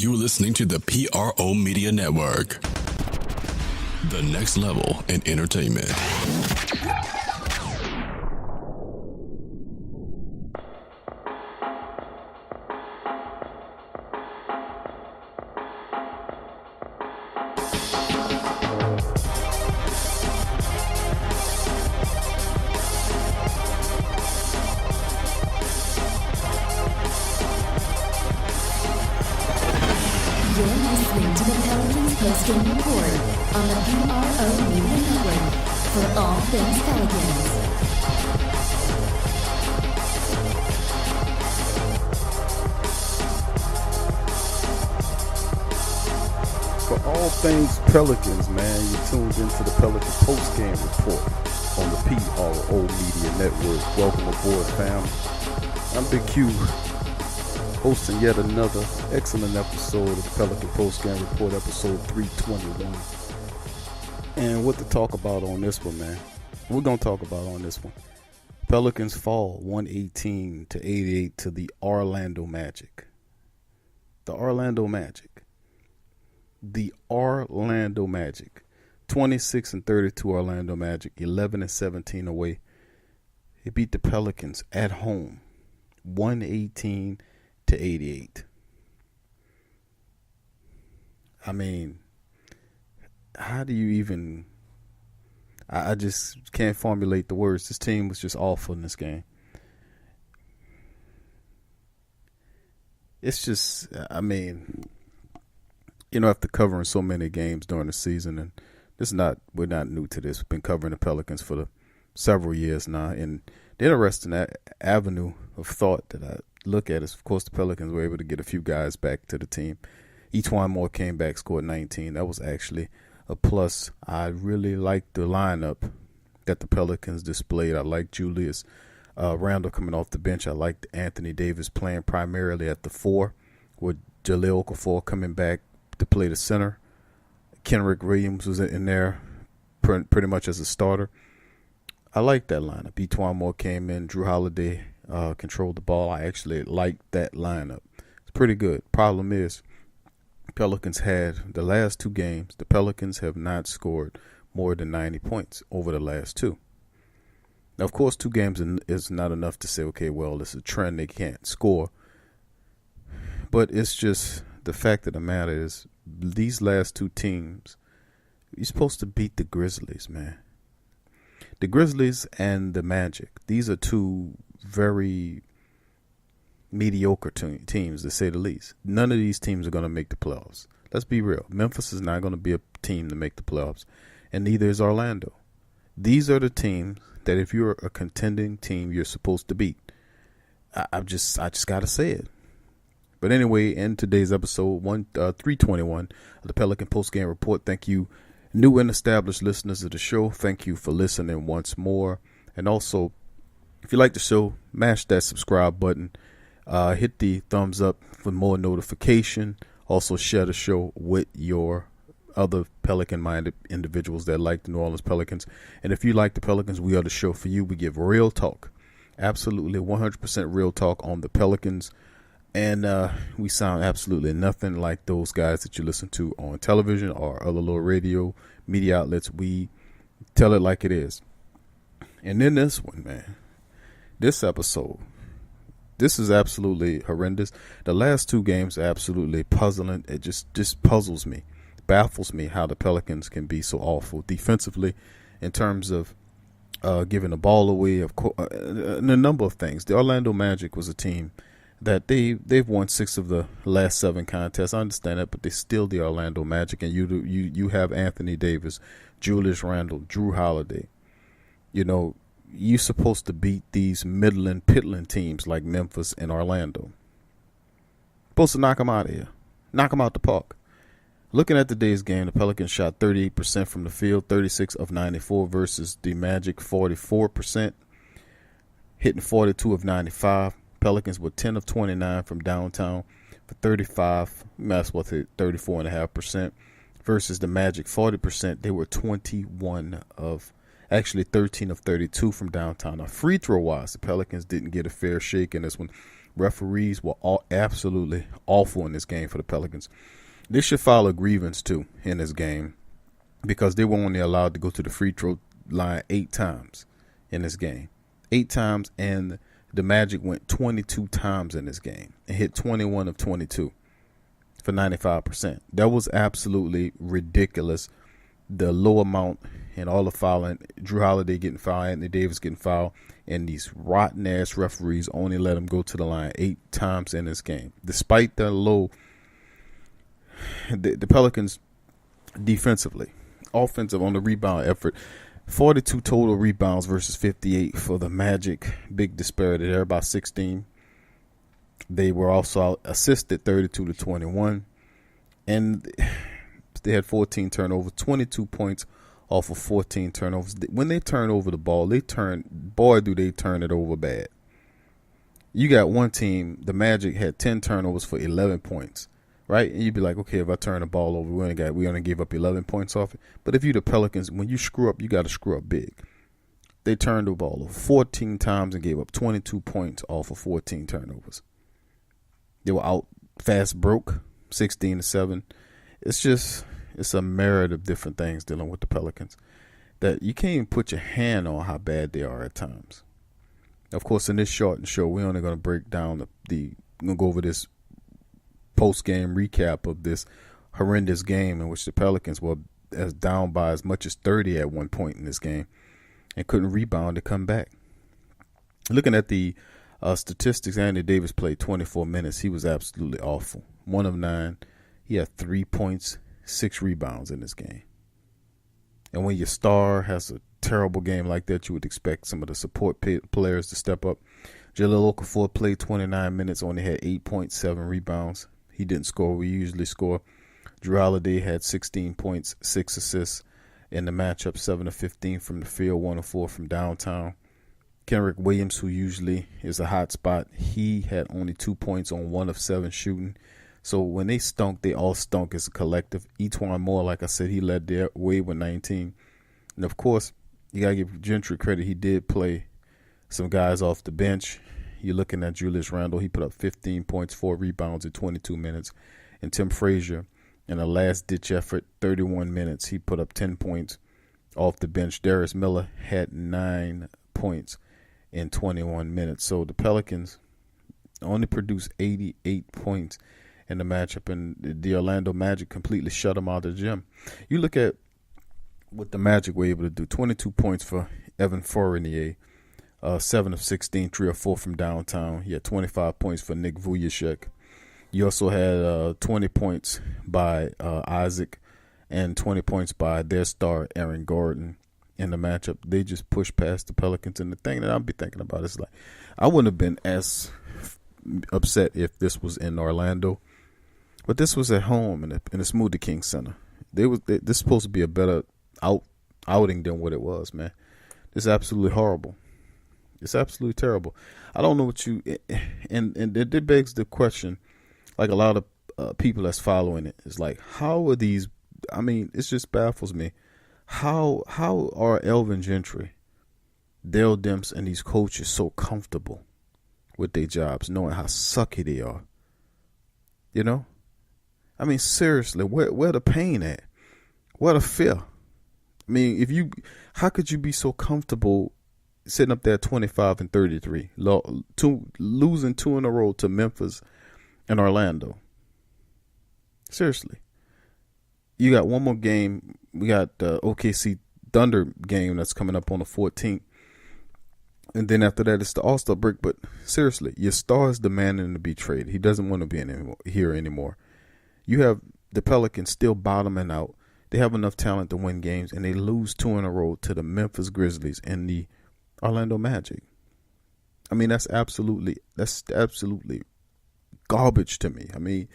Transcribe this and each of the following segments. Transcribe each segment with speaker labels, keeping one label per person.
Speaker 1: You're listening to the PRO Media Network. The next level in entertainment.
Speaker 2: You're listening to the Pelicans Postgame Report on the PRO Media Network for all things Pelicans.
Speaker 3: For all things Pelicans, man, you tuned into the Pelican Postgame Report on the PRO Media Network. Welcome aboard, fam. I'm Big Q, hosting yet another excellent episode of the Pelican Postgame Report, episode 321. And what to talk about on this one, man? We're going to talk about on this one. Pelicans fall 118-88 to the Orlando Magic. The Orlando Magic. 26-32 Orlando Magic, 11-17 away. He beat the Pelicans at home, 118-88. I mean, how do you even... I just can't formulate the words. This team was just awful in this game. It's just, I mean, you know, after covering so many games during the season, and we're not new to this. We've been covering the Pelicans for several years now, and the interesting avenue of thought that I look at is, of course, the Pelicans were able to get a few guys back to the team. Each-One Moore came back, scored 19. That was actually a plus. I really liked the lineup that the Pelicans displayed. I liked Julius Randle coming off the bench. I liked Anthony Davis playing primarily at the 4, with Jahlil Okafor coming back to play the center. Kenrich Williams was in there pretty much as a starter. I liked that lineup. Each-One Moore came in. Drew Holiday controlled the ball. I actually liked that lineup. It's pretty good. Problem is, Pelicans had the last two games. The Pelicans have not scored more than 90 points over the last two. Now, of course, 2 games is not enough to say, okay, well, it's a trend. They can't score. But it's just the fact of the matter is these last two teams, you're supposed to beat the Grizzlies, man. The Grizzlies and the Magic, these are two very mediocre teams, to say the least. None of these teams are going to make the playoffs. Let's be real. Memphis is not going to be a team to make the playoffs, and neither is Orlando. These are the teams that if you're a contending team, you're supposed to beat. I just got to say it. But anyway, in today's episode 321 of the Pelican Postgame Report, thank you, new and established listeners of the show. Thank you for listening once more. And also, if you like the show, mash that subscribe button. Hit the thumbs up for more notification. Also, share the show with your other Pelican-minded individuals that like the New Orleans Pelicans. And if you like the Pelicans, we are the show for you. We give real talk, absolutely 100% real talk on the Pelicans. And we sound absolutely nothing like those guys that you listen to on television or other little radio media outlets. We tell it like it is. And then this one, man, this episode, this is absolutely horrendous. The last 2 games are absolutely puzzling. It just puzzles me, baffles me how the Pelicans can be so awful defensively in terms of giving the ball away, and a number of things. The Orlando Magic was a team that they've won 6 of the last 7 contests. I understand that, but they're still the Orlando Magic, and you have Anthony Davis, Julius Randle, Drew Holiday. You know, you're supposed to beat these middling, piddling teams like Memphis and Orlando. Supposed to knock them out of here. Knock them out the park. Looking at today's game, the Pelicans shot 38% from the field, 36 of 94 versus the Magic 44%, hitting 42 of 95. Pelicans were 10 of 29 from downtown for 35, that's what 34.5% versus the Magic 40%. They were 13 of 32 from downtown. Now, free throw wise, the Pelicans didn't get a fair shake in this one. referees were all absolutely awful in this game for the Pelicans. They should file a grievance, too, in this game because they were only allowed to go to the free throw line 8 times in this game. 8 times, and the Magic went 22 times in this game and hit 21 of 22 for 95%. That was absolutely ridiculous. The low amount and all the fouling, Drew Holiday getting fouled, Anthony Davis getting fouled, and these rotten-ass referees only let them go to the line 8 times in this game. Despite the low, the Pelicans defensively, offensive on the rebound effort, 42 total rebounds versus 58 for the Magic. Big disparity there, about 16. They were also assisted 32 to 21. And they had 14 turnovers, 22 points off of 14 turnovers. When they turn over the ball, do they turn it over bad. You got one team, the Magic had 10 turnovers for 11 points. Right? And you'd be like, okay, if I turn the ball over, we only gave up 11 points off it. But if you're the Pelicans, when you screw up, you got to screw up big. They turned the ball over 14 times and gave up 22 points off of 14 turnovers. They were out fast broke, 16-7. It's a myriad of different things dealing with the Pelicans that you can't even put your hand on how bad they are at times. Of course, in this shortened show, we're only going to break down we're going to go over this post-game recap of this horrendous game in which the Pelicans were as down by as much as 30 at one point in this game and couldn't rebound to come back. Looking at the statistics, Anthony Davis played 24 minutes. He was absolutely awful. 1 of 9. He had 3 points, 6 rebounds in this game. And when your star has a terrible game like that, you would expect some of the support players to step up. Jahlil Okafor played 29 minutes, only had 8.7 rebounds. He didn't score. We usually score. Drew Holiday had 16 points, 6 assists in the matchup, 7 of 15 from the field, 1 of 4 from downtown. Kenrick Williams, who usually is a hot spot, he had only 2 points on 1 of 7 shooting. So when they stunk, they all stunk as a collective. E'Twaun Moore, like I said, he led their way with 19. And, of course, you got to give Gentry credit. He did play some guys off the bench. You're looking at Julius Randle. He put up 15 points, 4 rebounds in 22 minutes. And Tim Frazier, in a last-ditch effort, 31 minutes, he put up 10 points off the bench. Darius Miller had 9 points in 21 minutes. So the Pelicans only produced 88 points in the matchup, and the Orlando Magic completely shut them out of the gym. You look at what the Magic were able to do. 22 points for Evan Fournier. 7 of 16, 3 of 4 from downtown. He had 25 points for Nick Vujicic. You also had 20 points by Isaac and 20 points by their star, Aaron Gordon, in the matchup. They just pushed past the Pelicans. And the thing that I'll be thinking about is, like, I wouldn't have been as upset if this was in Orlando. But this was at home in the Smoothie King Center. This is supposed to be a better outing than what it was, man. This is absolutely horrible. It's absolutely terrible. I don't know what you and it begs the question, like a lot of people that's following it, is like, how are these? I mean, it just baffles me. How are Elvin Gentry, Dale Demps, and these coaches so comfortable with their jobs, knowing how sucky they are? You know, I mean, seriously, where the pain at? Where the fear? I mean, how could you be so comfortable sitting up there 25 and 33, losing 2 in a row to Memphis and Orlando? Seriously. You got one more game. We got the OKC Thunder game that's coming up on the 14th. And then after that, it's the All-Star break. But seriously, your star is demanding him to be traded. He doesn't want to be here anymore. You have the Pelicans still bottoming out. They have enough talent to win games, and they lose 2 in a row to the Memphis Grizzlies and the Orlando Magic. I mean, that's absolutely garbage to me. I mean,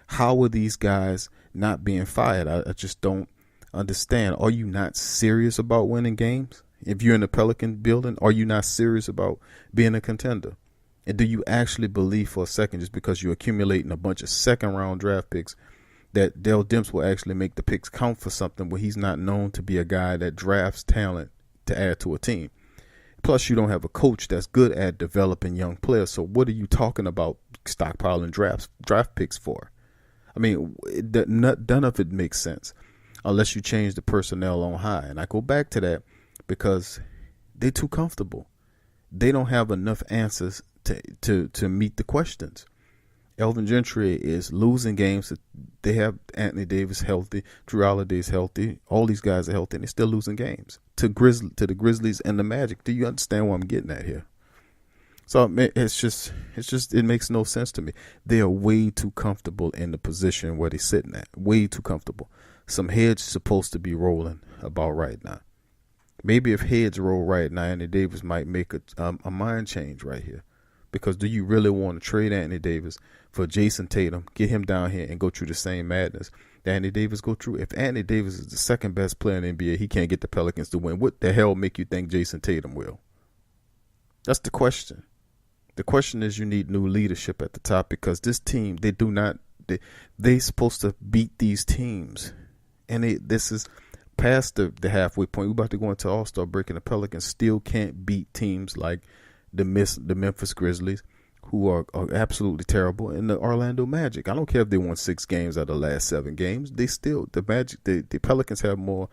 Speaker 3: how are these guys not being fired? I just don't understand. Are you not serious about winning games? If you're in the Pelican building, are you not serious about being a contender? And do you actually believe for a second, just because you're accumulating a bunch of second-round draft picks, that Dale Demps will actually make the picks count for something when he's not known to be a guy that drafts talent to add to a team? Plus, you don't have a coach that's good at developing young players. So what are you talking about stockpiling draft picks for? I mean, none of it makes sense unless you change the personnel on high. And I go back to that because they're too comfortable. They don't have enough answers to meet the questions. Elvin Gentry is losing games. They have Anthony Davis healthy, Drew Holiday's healthy. All these guys are healthy, and they're still losing games to the Grizzlies and the Magic. Do you understand what I'm getting at here? So it makes no sense to me. They are way too comfortable in the position where they're sitting at. Way too comfortable. Some heads supposed to be rolling about right now. Maybe if heads roll right now, Anthony Davis might make a mind change right here. Because do you really want to trade Anthony Davis for Jason Tatum, get him down here and go through the same madness that Anthony Davis go through? If Anthony Davis is the second best player in the NBA, he can't get the Pelicans to win. What the hell make you think Jason Tatum will? That's the question. The question is you need new leadership at the top because this team, they supposed to beat these teams. And this is past the halfway point. We're about to go into All-Star break and the Pelicans still can't beat teams like the Memphis Grizzlies, who are absolutely terrible, and the Orlando Magic. I don't care if they won 6 games out of the last 7 games. The Pelicans have more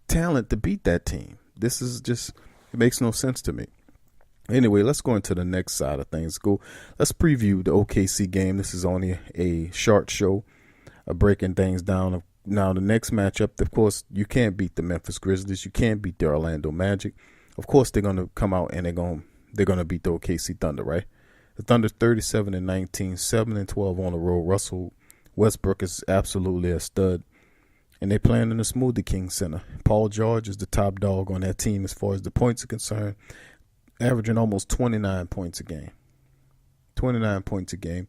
Speaker 3: talent to beat that team. This is just, it makes no sense to me. Anyway, let's go into the next side of things. Let's preview the OKC game. This is only a short show, breaking things down. Now, the next matchup, of course, you can't beat the Memphis Grizzlies. You can't beat the Orlando Magic. Of course, they're going to come out and they're going to beat the OKC Thunder, right? The Thunder 37-19, 7-12 on the road. Russell Westbrook is absolutely a stud, and they're playing in the Smoothie King Center. Paul George is the top dog on that team as far as the points are concerned, averaging almost 29 points a game. 29 points a game.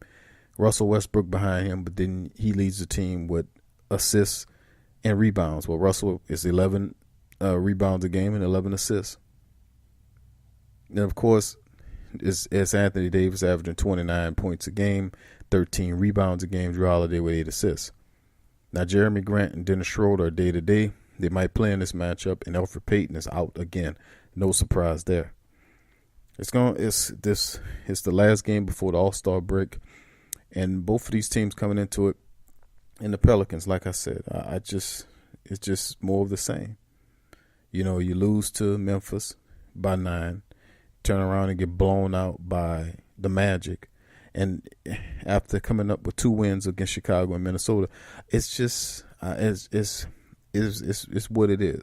Speaker 3: Russell Westbrook behind him, but then he leads the team with assists and rebounds. Well, Russell is 11 rebounds a game and 11 assists. And, of course, it's Anthony Davis averaging 29 points a game, 13 rebounds a game, Drew Holiday with 8 assists. Now, Jeremy Grant and Dennis Schroeder are day-to-day. They might play in this matchup, and Elfrid Payton is out again. No surprise there. It's the last game before the All-Star break, and both of these teams coming into it, and the Pelicans, like I said, it's just more of the same. You know, you lose to Memphis by 9. Turn around and get blown out by the Magic, and after coming up with 2 wins against Chicago and Minnesota, it's just it's what it is.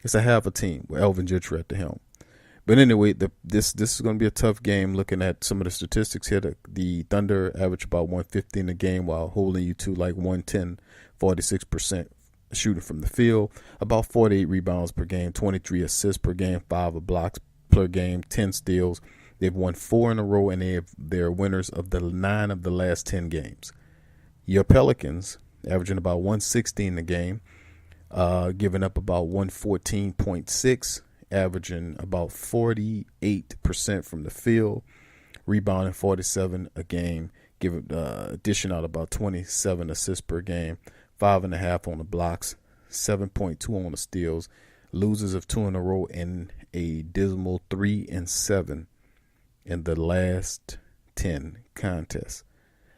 Speaker 3: It's a half a team with Elvin Gentry at the helm. But anyway, this is going to be a tough game. Looking at some of the statistics here, the Thunder average about 115 a game while holding you to like 110, 46% shooting from the field, about 48 rebounds per game, 23 assists per game, 5 blocks per game, 10 steals. They've won 4 in a row, and they're winners of the 9 of the last 10 games. Your Pelicans averaging about 116 a game, giving up about 114.6, averaging about 48% from the field, rebounding 47 a game, dishing out about 27 assists per game, 5.5 on the blocks, 7.2 on the steals. Losers of 2 in a row and a dismal 3-7 in the last 10 contests.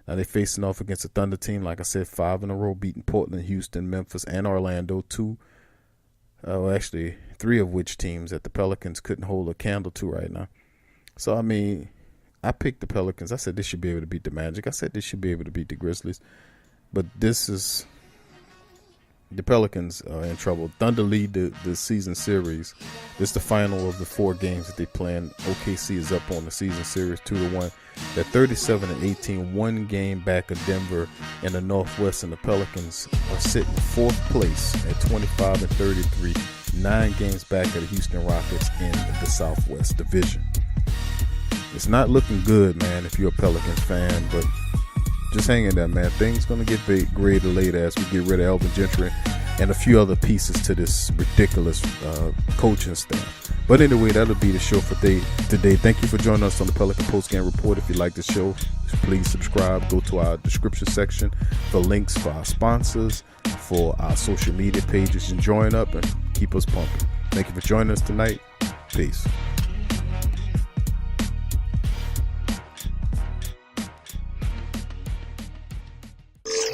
Speaker 3: Now they're facing off against a Thunder team, like I said, 5 in a row, beating Portland, Houston, Memphis, and Orlando. 3 of which teams that the Pelicans couldn't hold a candle to right now. So, I mean, I picked the Pelicans. I said they should be able to beat the Magic. I said they should be able to beat the Grizzlies. But the Pelicans are in trouble. Thunder lead the season series. This is the final of the 4 games that they play. OKC is up on the season series 2-1. They're 37-18, 1 game back of Denver in the Northwest, and the Pelicans are sitting 4th place at 25-33, 9 games back of the Houston Rockets in the Southwest Division. It's not looking good, man, if you're a Pelicans fan, but just hang in there, man. Things going to get graded later as we get rid of Elvin Gentry and a few other pieces to this ridiculous coaching staff. But anyway, that'll be the show for today. Thank you for joining us on the Pelican Postgame Report. If you like the show, please subscribe. Go to our description section for links for our sponsors, for our social media pages, and join up and keep us pumping. Thank you for joining us tonight. Peace.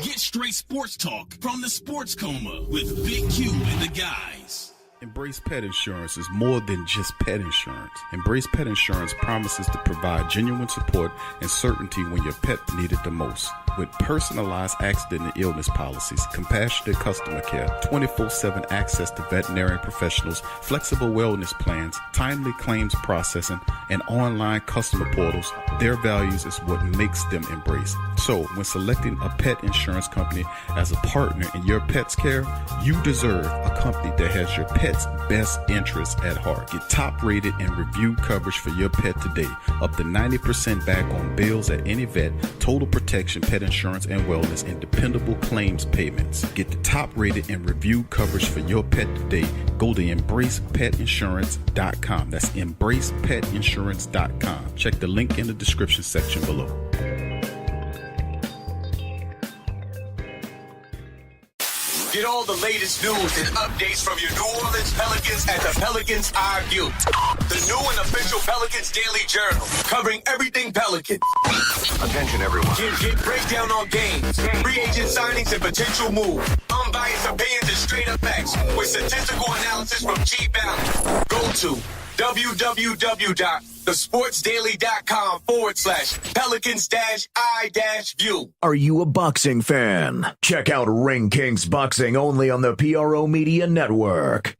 Speaker 1: Get straight sports talk from the Sports Coma with Big Q and the guys.
Speaker 3: Embrace Pet Insurance is more than just pet insurance. Embrace Pet Insurance promises to provide genuine support and certainty when your pet needs it the most. With personalized accident and illness policies, compassionate customer care, 24/7 access to veterinary professionals, flexible wellness plans, timely claims processing, and online customer portals, their values is what makes them Embrace. So, when selecting a pet insurance company as a partner in your pet's care, you deserve a company that has your pet's best interests at heart. Get top-rated and reviewed coverage for your pet today. Up to 90% back on bills at any vet, total protection, pet insurance and wellness, and dependable claims payments. Get the top-rated and reviewed coverage for your pet today. Go to embracepetinsurance.com. That's embracepetinsurance.com. Check the link in the description section below.
Speaker 4: Get all the latest news and updates from your New Orleans Pelicans at the Pelicans Argue, the new and official Pelicans Daily Journal, covering everything Pelicans. Attention, everyone. Get breakdown on games, free agent signings and potential moves, unbiased opinions and straight up facts with statistical analysis from G Valley. Go to www.thesportsdaily.com/Pelicans-I-View.
Speaker 5: Are you a boxing fan? Check out Ring Kings Boxing only on the PRO Media Network.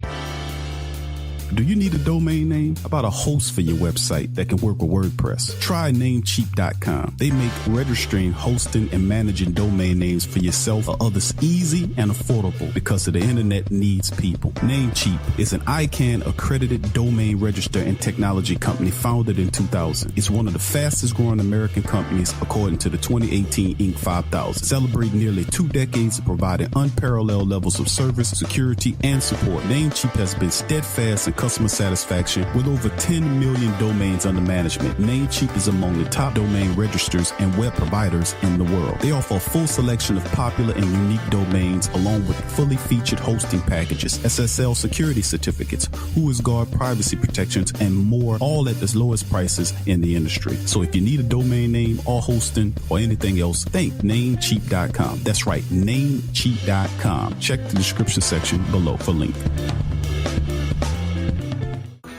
Speaker 6: Do you need a domain name? How about a host for your website that can work with WordPress? Try Namecheap.com. They make registering, hosting, and managing domain names for yourself or others easy and affordable because the internet needs people. Namecheap is an ICANN accredited domain register and technology company founded in 2000. It's one of the fastest growing American companies according to the 2018 Inc. 5000. Celebrating nearly 2 decades of providing unparalleled levels of service, security, and support. Namecheap has been steadfast in customer satisfaction with over 10 million domains under management. Namecheap is among the top domain registrars and web providers in the world. They offer a full selection of popular and unique domains along with fully featured hosting packages, SSL security certificates, WhoisGuard privacy protections, and more, all at the lowest prices in the industry. So if you need a domain name or hosting or anything else, think Namecheap.com. That's right, Namecheap.com. Check the description section below for link.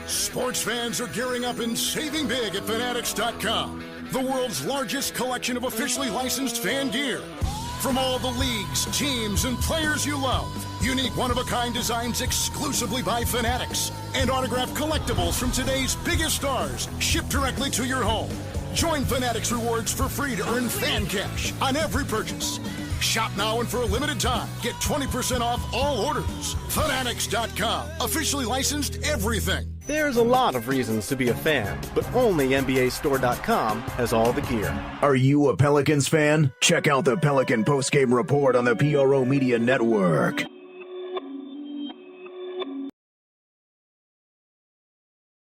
Speaker 7: Sports fans are gearing up and saving big at Fanatics.com, the world's largest collection of officially licensed fan gear. From all the leagues, teams, and players you love, unique one-of-a-kind designs exclusively by Fanatics, and autographed collectibles from today's biggest stars shipped directly to your home. Join Fanatics Rewards for free to earn fan cash on every purchase. Shop now and for a limited time, get 20% off all orders. Fanatics.com, officially licensed everything.
Speaker 8: There's a lot of reasons to be a fan, but only NBAStore.com has all the gear.
Speaker 5: Are you a Pelicans fan? Check out the Pelican postgame report on the PRO Media Network.